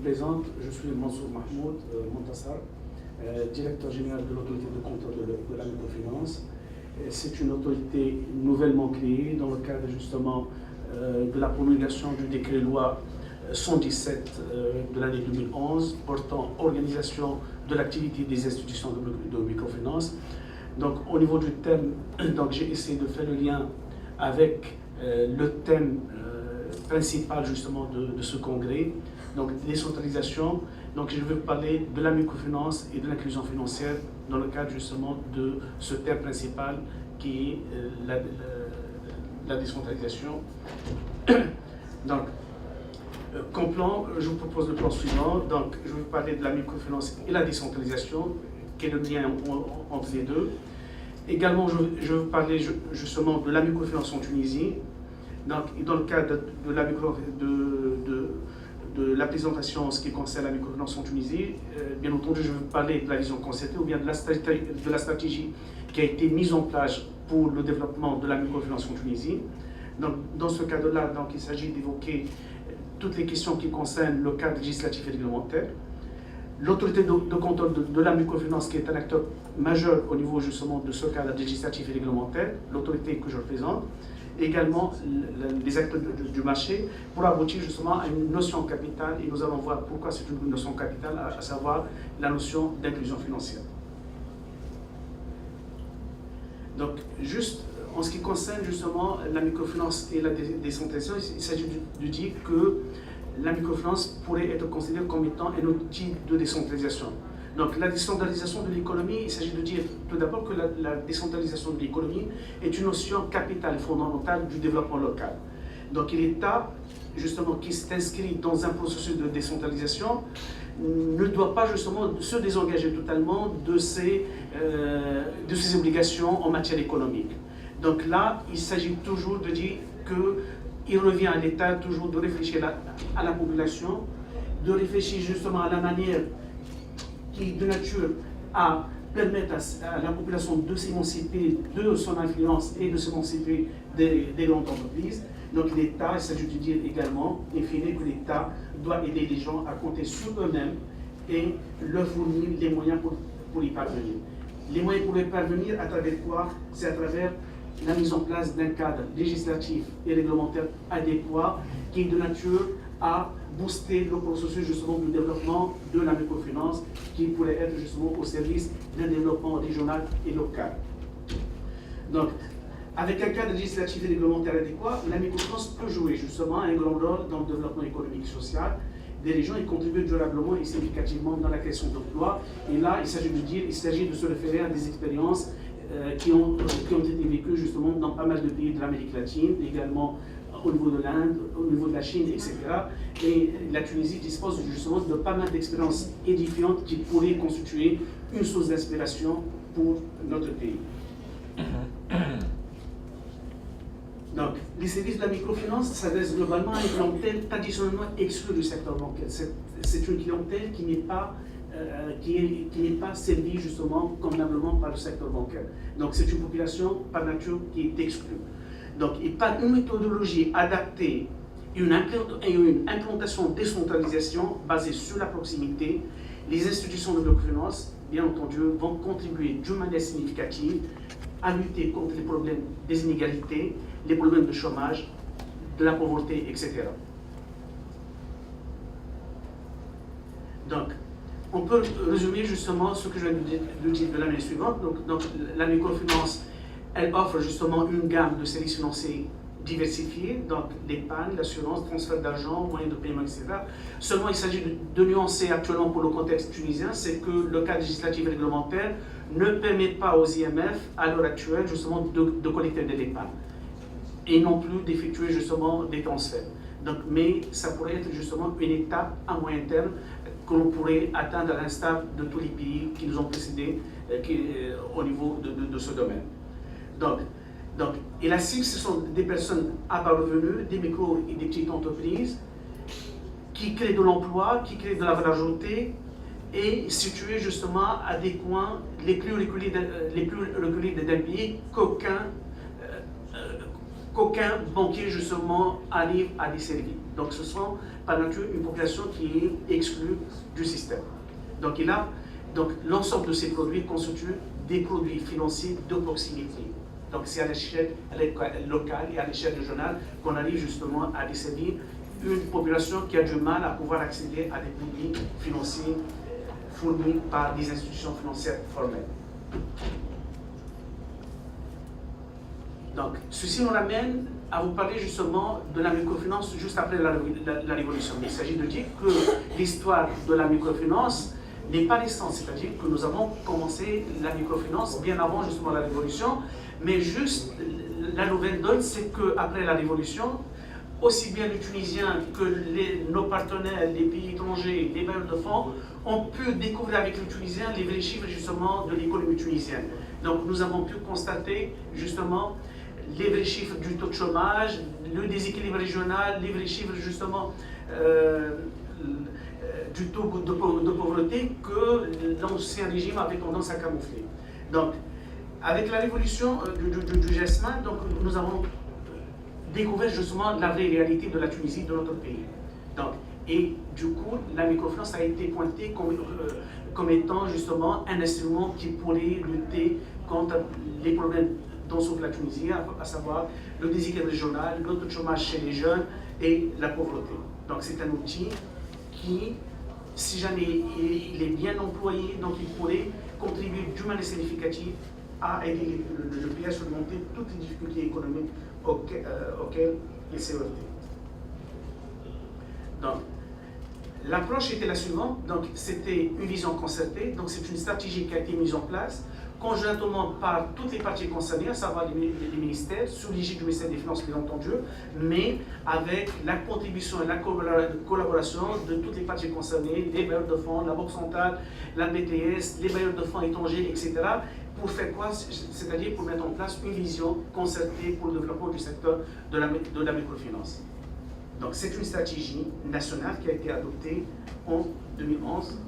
présente, je suis Mansour Mahmoud Montassar, directeur général de l'autorité de contrôle de la microfinance. C'est une autorité nouvellement créée dans le cadre justement de la promulgation du décret-loi 117 de l'année 2011 portant organisation de l'activité des institutions de microfinance. Donc au niveau du thème, j'ai essayé de faire le lien avec le thème principal justement de ce congrès, donc décentralisation. Donc je vais parler de la microfinance et de l'inclusion financière dans le cadre justement de ce thème principal qui est la décentralisation. Donc, comme plan, je vous propose le plan suivant. Donc, je vais parler de la microfinance et la décentralisation, quel est le lien entre les deux. Également, je vais parler justement de la microfinance en Tunisie. Donc, dans le cadre de la présentation en ce qui concerne la microfinance en Tunisie, bien entendu, je vais parler de la vision concertée ou bien de la stratégie qui a été mise en place pour le développement de la microfinance en Tunisie. Donc, dans ce cadre-là, il s'agit d'évoquer toutes les questions qui concernent le cadre législatif et réglementaire. L'autorité de contrôle de la microfinance, qui est un acteur majeur au niveau justement de ce cadre législatif et réglementaire, l'autorité que je représente, également les acteurs du marché, pour aboutir justement à une notion capitale, et nous allons voir pourquoi c'est une notion capitale, à savoir la notion d'inclusion financière. Donc, juste en ce qui concerne justement la microfinance et la décentralisation, il s'agit de dire que la microfinance pourrait être considérée comme étant un outil de décentralisation. Donc la décentralisation de l'économie, il s'agit de dire tout d'abord que la décentralisation de l'économie est une notion capitale et fondamentale du développement local. Donc l'État, justement, qui s'est inscrit dans un processus de décentralisation, ne doit pas justement se désengager totalement de ses obligations en matière économique. Donc là, il s'agit toujours de dire qu'il revient à l'État toujours de réfléchir à la population, de réfléchir justement à la manière qui est de nature à permettre à la population de s'émanciper de son influence et de s'émanciper des grandes entreprises. Donc l'État, il s'agit de dire également, in fine, que l'État doit aider les gens à compter sur eux-mêmes et leur fournir les moyens pour y parvenir. Les moyens pour y parvenir, à travers quoi? C'est à travers la mise en place d'un cadre législatif et réglementaire adéquat qui est de nature à booster le processus justement du développement de la microfinance qui pourrait être justement au service d'un développement régional et local. Donc, avec un cadre législatif et réglementaire adéquat, la microfinance peut jouer justement un grand rôle dans le développement économique et social des régions et contribuer durablement et significativement dans la création d'emplois. Et là, il s'agit de se référer à des expériences qui ont été vécues justement dans pas mal de pays de l'Amérique latine, également au niveau de l'Inde, au niveau de la Chine, etc. Et la Tunisie dispose justement de pas mal d'expériences édifiantes qui pourraient constituer une source d'inspiration pour notre pays. Donc, les services de la microfinance s'adressent globalement à une clientèle traditionnellement exclue du secteur bancaire. C'est une clientèle qui n'est pas servie justement convenablement par le secteur bancaire. Donc, c'est une population par nature qui est exclue. Donc, et par une méthodologie adaptée et une implantation décentralisation basée sur la proximité, les institutions de microfinance, bien entendu, vont contribuer d'une manière significative à lutter contre les problèmes des inégalités, les problèmes de chômage, de la pauvreté, etc. Donc, on peut résumer justement ce que je viens de dire de l'année suivante. Donc, la microfinance, elle offre justement une gamme de services financiers diversifiés, donc l'épargne, l'assurance, transfert d'argent, moyens de paiement, etc. Seulement, il s'agit de nuancer actuellement pour le contexte tunisien, c'est que le cadre législatif et réglementaire ne permet pas aux IMF, à l'heure actuelle, justement, de collecter de l'épargne et non plus d'effectuer justement des transferts. Donc, mais ça pourrait être justement une étape à moyen terme que l'on pourrait atteindre à l'instar de tous les pays qui nous ont précédés au niveau de ce domaine. Donc, et la cible, ce sont des personnes à bas revenus, des micro et des petites entreprises qui créent de l'emploi, qui créent de la valeur ajoutée et situées justement à des coins les plus reculés d'un pays qu'aucun banquier justement arrive à desservir. Donc ce sont par nature une population qui est exclue du système. Donc l'ensemble de ces produits constituent des produits financiers de proximité. Donc c'est à l'échelle locale et à l'échelle régionale qu'on arrive justement à desservir une population qui a du mal à pouvoir accéder à des produits financiers fournis par des institutions financières formelles. Donc, ceci nous ramène à vous parler justement de la microfinance juste après la Révolution. Il s'agit de dire que l'histoire de la microfinance n'est pas récente, c'est-à-dire que nous avons commencé la microfinance bien avant justement la Révolution, mais juste la nouvelle donne, c'est qu'après la Révolution, aussi bien les Tunisiens que nos partenaires, les pays étrangers, les bailleurs de fonds, ont pu découvrir avec les Tunisiens les vrais chiffres justement de l'économie tunisienne. Donc nous avons pu constater justement les vrais chiffres du taux de chômage, le déséquilibre régional, les vrais chiffres justement du taux de pauvreté que l'ancien régime avait tendance à camoufler. Donc, avec la révolution du Jasmin, donc, nous avons découvert justement la vraie réalité de la Tunisie, de notre pays. Donc, et du coup, la microfinance a été pointée comme étant justement un instrument qui pourrait lutter contre les problèmes dont souffre la Tunisie, à savoir le déséquilibre régional, le taux de chômage chez les jeunes et la pauvreté. Donc c'est un outil qui, si jamais il est bien employé, donc il pourrait contribuer d'une manière significative à aider le pays à surmonter toutes les difficultés économiques auxquelles il s'est heurté. Donc, l'approche était la suivante, donc c'était une vision concertée, donc c'est une stratégie qui a été mise en place conjointement par toutes les parties concernées, à savoir les ministères, sous l'égide du ministère des Finances bien entendu, mais avec la contribution et la collaboration de toutes les parties concernées, les bailleurs de fonds, la Banque centrale, la BTS, les bailleurs de fonds étrangers, etc. Pour faire quoi? C'est-à-dire pour mettre en place une vision concertée pour le développement du secteur de la microfinance. Donc c'est une stratégie nationale qui a été adoptée en 2011.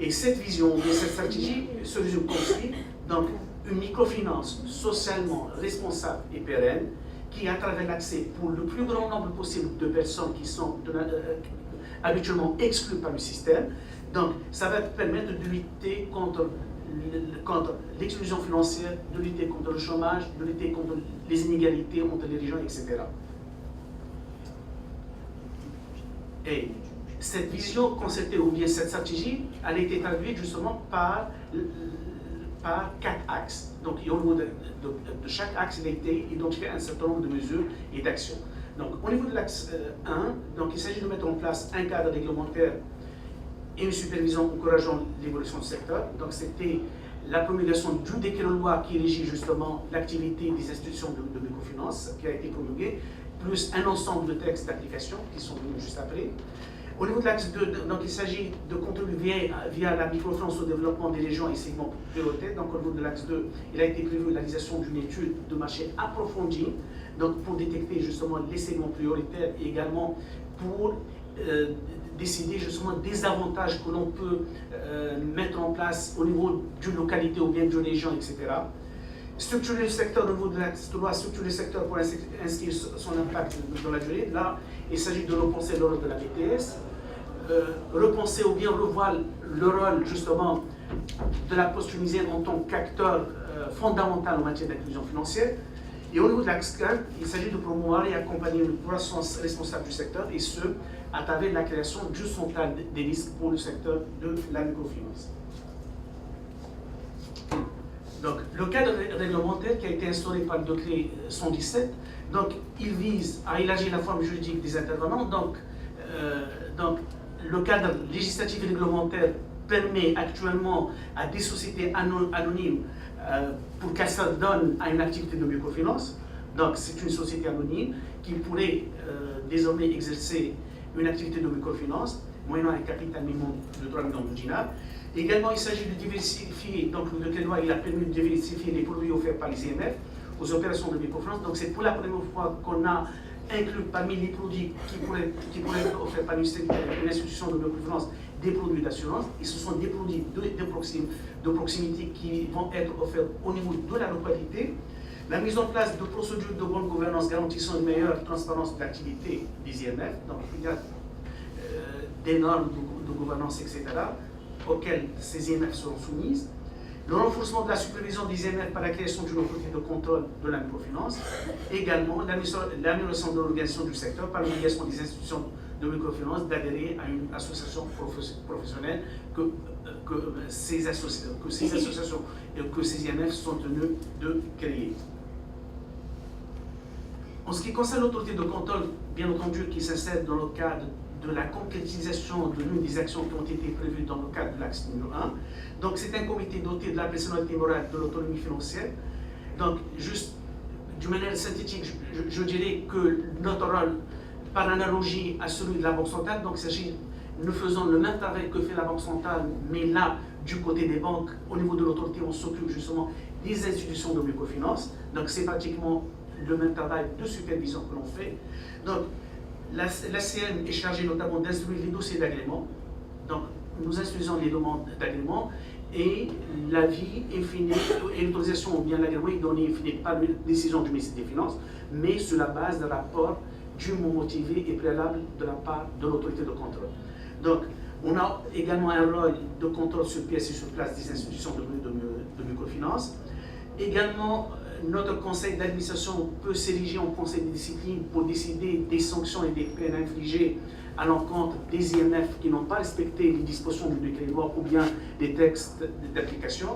Et cette vision, cette stratégie se résume comme suit. Donc une microfinance socialement responsable et pérenne qui, à travers l'accès pour le plus grand nombre possible de personnes qui sont habituellement exclues par le système, donc ça va permettre de lutter contre l'exclusion financière, de lutter contre le chômage, de lutter contre les inégalités entre les régions, etc. Et cette vision concertée ou bien cette stratégie, elle a été traduite justement par 4 axes. Donc au niveau de chaque axe, il a été identifié un certain nombre de mesures et d'actions. Donc au niveau de l'axe 1, donc, il s'agit de mettre en place un cadre réglementaire et une supervision encourageant l'évolution du secteur. Donc c'était la promulgation du décret-loi qui régit justement l'activité des institutions de microfinance qui a été promulguée, plus un ensemble de textes d'application qui sont venus juste après. Au niveau de l'axe 2, donc il s'agit de contribuer via la microfinance au développement des régions et segments prioritaires. Donc au niveau de l'axe 2, il a été prévu la réalisation d'une étude de marché approfondie, donc pour détecter justement les segments prioritaires et également pour décider justement des avantages que l'on peut mettre en place au niveau d'une localité ou bien d'une région, etc. Structurer le secteur au niveau de l'axe 3, structurer le secteur pour inscrire son impact dans la durée. Là, il s'agit de repenser le rôle de la BTS, repenser ou bien revoir le rôle justement de la Poste tunisienne en tant qu'acteur fondamental en matière d'inclusion financière. Et au niveau de l'axe 4, il s'agit de promouvoir et accompagner une croissance responsable du secteur, et ce, à travers la création du central des risques pour le secteur de la microfinance. Donc, le cadre réglementaire qui a été instauré par le décret 117, donc, il vise à élargir la forme juridique des intervenants. Donc, le cadre législatif et réglementaire permet actuellement à des sociétés anonymes pour qu'elles s'adonnent à une activité de microfinance. Donc, c'est une société anonyme qui pourrait désormais exercer une activité de microfinance moyennant un capital minimum de 3 millions de dinars. Également, il s'agit de diversifier, donc le décret-loi il a permis de diversifier les produits offerts par les IMF aux opérations de microfinance. Donc c'est pour la première fois qu'on a inclus parmi les produits qui pourraient être offerts par une institution de microfinance des produits d'assurance. Et ce sont des produits de proximité qui vont être offerts au niveau de la localité. La mise en place de procédures de bonne gouvernance garantissant une meilleure transparence de l'activité des IMF, donc il y a des normes de gouvernance, etc., auxquelles ces IMF seront soumises. Le renforcement de la supervision des IMF par la création d'une autorité de contrôle de la microfinance. Également, l'amélioration de l'organisation du secteur par l'obligation des institutions de microfinance d'adhérer à une association professionnelle que ces associations et que ces IMF sont tenus de créer. En ce qui concerne l'autorité de contrôle, bien entendu, qui s'insère dans le cadre de la concrétisation de l'une des actions qui ont été prévues dans le cadre de l'axe numéro 1. Donc, c'est un comité doté de la personnalité morale de l'autonomie financière. Donc, juste d'une manière synthétique, je dirais que notre rôle, par analogie à celui de la Banque centrale, donc il s'agit, nous faisons le même travail que fait la Banque centrale, mais là, du côté des banques, au niveau de l'autorité, on s'occupe justement des institutions de microfinance. Donc, c'est pratiquement le même travail de supervision que l'on fait. Donc, la CM est chargée notamment d'instruire les dossiers d'agrément. Donc, nous instruisons les demandes d'agrément et l'avis est fini, et l'autorisation ou bien l'agrément est donné par une décision du ministère des Finances, mais sur la base d'un rapport dûment motivé et préalable de la part de l'autorité de contrôle. Donc, on a également un rôle de contrôle sur pièce et sur place des institutions de microfinance. Également, notre conseil d'administration peut s'ériger en conseil de discipline pour décider des sanctions et des peines infligées à l'encontre des IMF qui n'ont pas respecté les dispositions du décret de loi ou bien des textes d'application.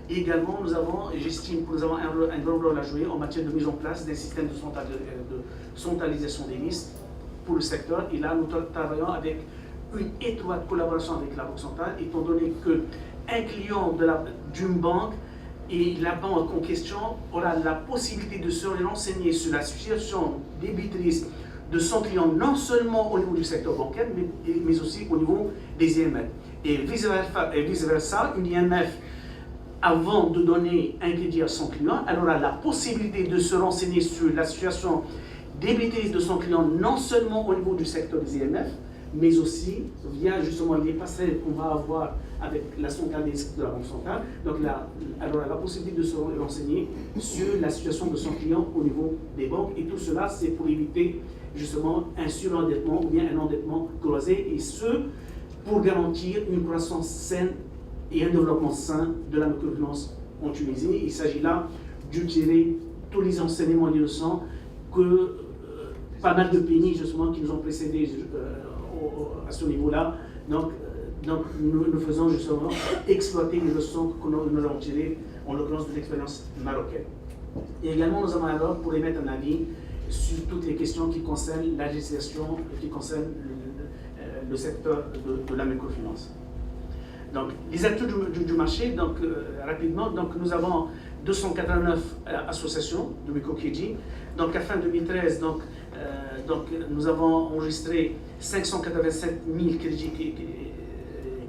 Et également, j'estime que nous avons un grand rôle à jouer en matière de mise en place d'un système de centralisation des listes pour le secteur. Et là, nous travaillons avec une étroite collaboration avec la Banque centrale, étant donné qu'un client d'une banque et la banque en question aura la possibilité de se renseigner sur la situation débitrice de son client, non seulement au niveau du secteur bancaire, mais aussi au niveau des IMF. Et vice-versa, une IMF, avant de donner un crédit à son client, elle aura la possibilité de se renseigner sur la situation débitrice de son client, non seulement au niveau du secteur des IMF, mais aussi via justement les passerelles qu'on va avoir avec la centrale de la Banque centrale. Donc là, elle aura la possibilité de se renseigner sur la situation de son client au niveau des banques. Et tout cela, c'est pour éviter justement un surendettement ou bien un endettement croisé, et ce, pour garantir une croissance saine et un développement sain de la microfinance en Tunisie. Il s'agit là d'utiliser tous les enseignements et les leçons que pas mal de pays justement qui nous ont précédés à ce niveau-là. Donc nous faisons justement exploiter les leçons que nous avons tirées, en l'occurrence de l'expérience marocaine. Et également, nous avons un rôle pour émettre un avis sur toutes les questions qui concernent la législation, qui concernent le secteur de la microfinance. Donc, les acteurs du marché, donc, rapidement, donc, nous avons 289 associations de microcrédit. Donc, à fin 2013, nous avons enregistré 587 000 crédits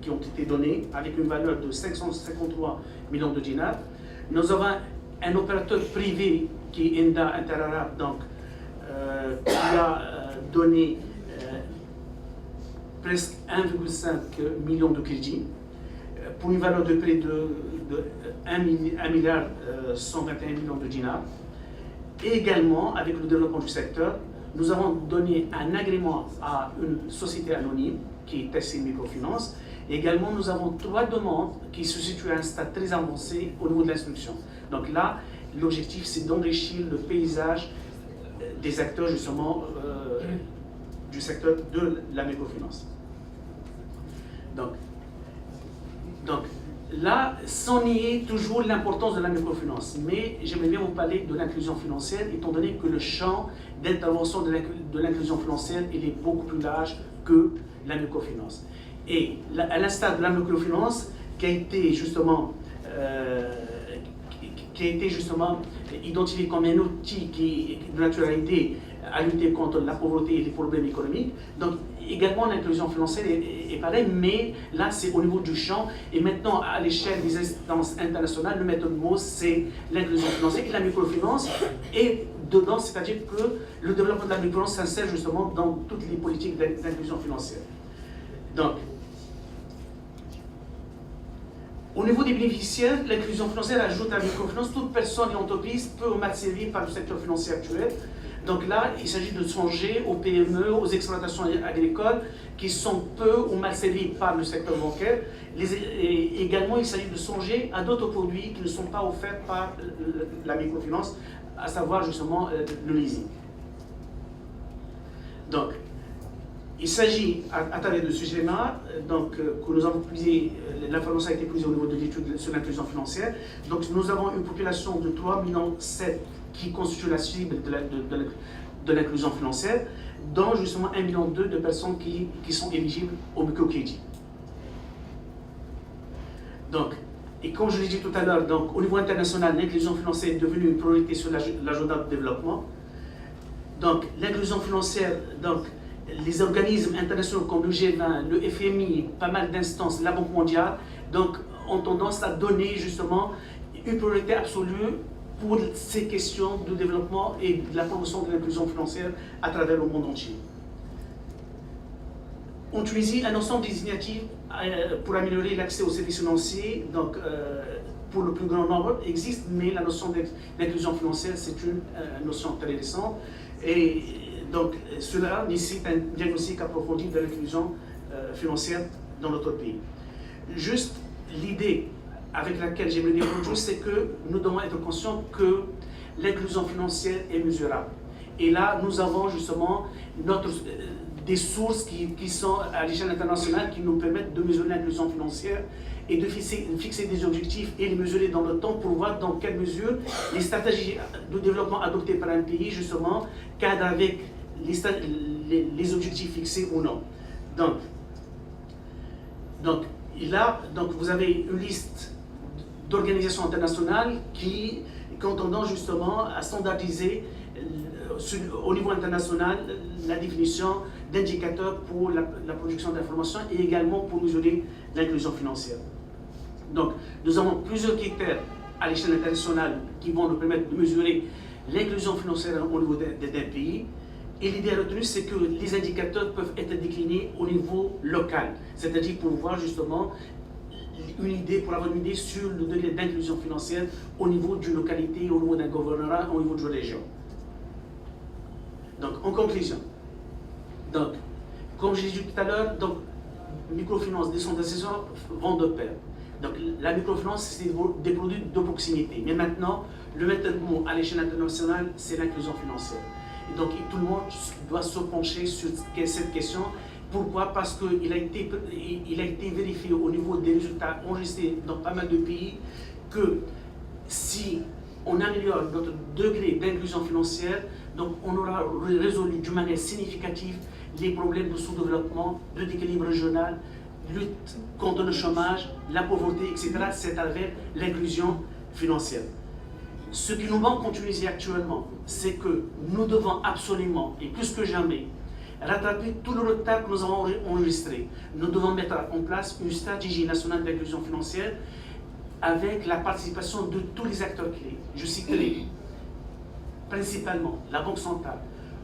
qui ont été donnés, avec une valeur de 553 millions de dinars. Nous avons un opérateur privé qui est Enda Interarab, donc, qui a donné presque 1,5 million de crédits pour une valeur de près de 1 milliard 121 millions de dinars. Et également, avec le développement du secteur, nous avons donné un agrément à une société anonyme qui est Tessin Microfinance. Également, nous avons 3 demandes qui se situent à un stade très avancé au niveau de l'instruction. Donc là, l'objectif, c'est d'enrichir le paysage des acteurs justement du secteur de la microfinance. Donc là, sans nier toujours l'importance de la microfinance, mais j'aimerais bien vous parler de l'inclusion financière, étant donné que le champ d'intervention de l'inclusion financière il est beaucoup plus large que la microfinance. Et à l'instar de la microfinance, qui a été justement identifié comme un outil qui de nature à aider à lutter contre la pauvreté et les problèmes économiques. Donc, également, l'inclusion financière est pareille, mais là, c'est au niveau du champ. Et maintenant, à l'échelle des instances internationales, le méthode mot, c'est l'inclusion financière. Et la microfinance est dedans, c'est-à-dire que le développement de la microfinance s'insère justement dans toutes les politiques d'inclusion financière. Donc, Au niveau des bénéficiaires, l'inclusion financière ajoute à la microfinance, toute personne et entreprise peut en être servie par le secteur financier actuel. Donc là, il s'agit de songer aux PME, aux exploitations agricoles qui sont peu ou mal servies par le secteur bancaire. Et également, il s'agit de songer à d'autres produits qui ne sont pas offerts par la microfinance, à savoir justement le leasing. Donc, il s'agit, à travers de ce schéma, que nous avons puisé, l'information a été puisée au niveau de l'étude sur l'inclusion financière. Donc, nous avons une population de 3,7 millions qui constitue la cible de l'inclusion financière, dont justement 1,2 million de personnes qui sont éligibles au microcrédit. Donc, et comme je l'ai dit tout à l'heure, au niveau international, l'inclusion financière est devenue une priorité sur l'agenda de développement. Donc, l'inclusion financière, les organismes internationaux comme le G20, le FMI, pas mal d'instances, la Banque mondiale, ont tendance à donner justement une priorité absolue pour ces questions de développement et de la promotion de l'inclusion financière à travers le monde entier. En Tunisie, un ensemble d'initiatives pour améliorer l'accès aux services financiers, pour le plus grand nombre, existe, mais la notion d'inclusion financière, c'est une notion très récente. Et donc, cela nécessite un diagnostic approfondi de l'inclusion financière dans notre pays. Juste l'idée avec laquelle j'aimerais dire autre chose, c'est que nous devons être conscients que l'inclusion financière est mesurable. Et là, nous avons justement des sources qui sont à l'échelle internationale qui nous permettent de mesurer l'inclusion financière et de fixer des objectifs et les mesurer dans le temps pour voir dans quelle mesure les stratégies de développement adoptées par un pays, justement, cadrent avec les objectifs fixés ou non. Donc, vous avez une liste d'organisations internationales qui ont tendance justement à standardiser au niveau international la définition d'indicateurs pour la production d'informations et également pour mesurer l'inclusion financière. Donc, nous avons plusieurs critères à l'échelle internationale qui vont nous permettre de mesurer l'inclusion financière au niveau d'un pays. Et l'idée retenue, c'est que les indicateurs peuvent être déclinés au niveau local, c'est-à-dire pour voir justement pour avoir une idée sur le degré d'inclusion financière au niveau d'une localité, au niveau d'un gouvernorat, au niveau d'une région. Donc, en conclusion, comme j'ai dit tout à l'heure, microfinance, décentralisation vont de pair. Donc, la microfinance, c'est des produits de proximité. Mais maintenant, le maître mot à l'échelle internationale, c'est l'inclusion financière. Et donc, tout le monde doit se pencher sur cette question. Pourquoi? Parce qu'il a été vérifié au niveau des résultats enregistrés dans pas mal de pays que si on améliore notre degré d'inclusion financière, donc on aura résolu d'une manière significative les problèmes de sous-développement, de déséquilibre régional, lutte contre le chômage, la pauvreté, etc. C'est avec l'inclusion financière. Ce qui nous manque en Tunisie actuellement, c'est que nous devons absolument, et plus que jamais, rattraper tout le retard que nous avons enregistré. Nous devons mettre en place une stratégie nationale d'inclusion financière avec la participation de tous les acteurs clés. Je citerai principalement la Banque centrale,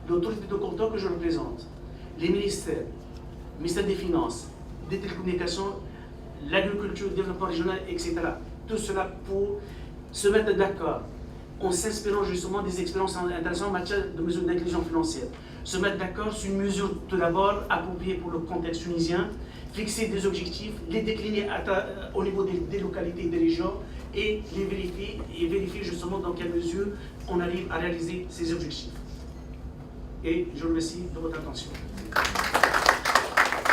l'autorité de contrôle que je représente, les ministères, le ministère des Finances, des télécommunications, l'agriculture, le développement régional, etc. Tout cela pour se mettre d'accord en s'inspirant justement des expériences internationales en matière de mesures d'inclusion financière. Se mettre d'accord sur une mesure tout d'abord appropriée pour le contexte tunisien, fixer des objectifs, les décliner au niveau des localités et des régions et les vérifier justement dans quelle mesure on arrive à réaliser ces objectifs. Et je vous remercie de votre attention.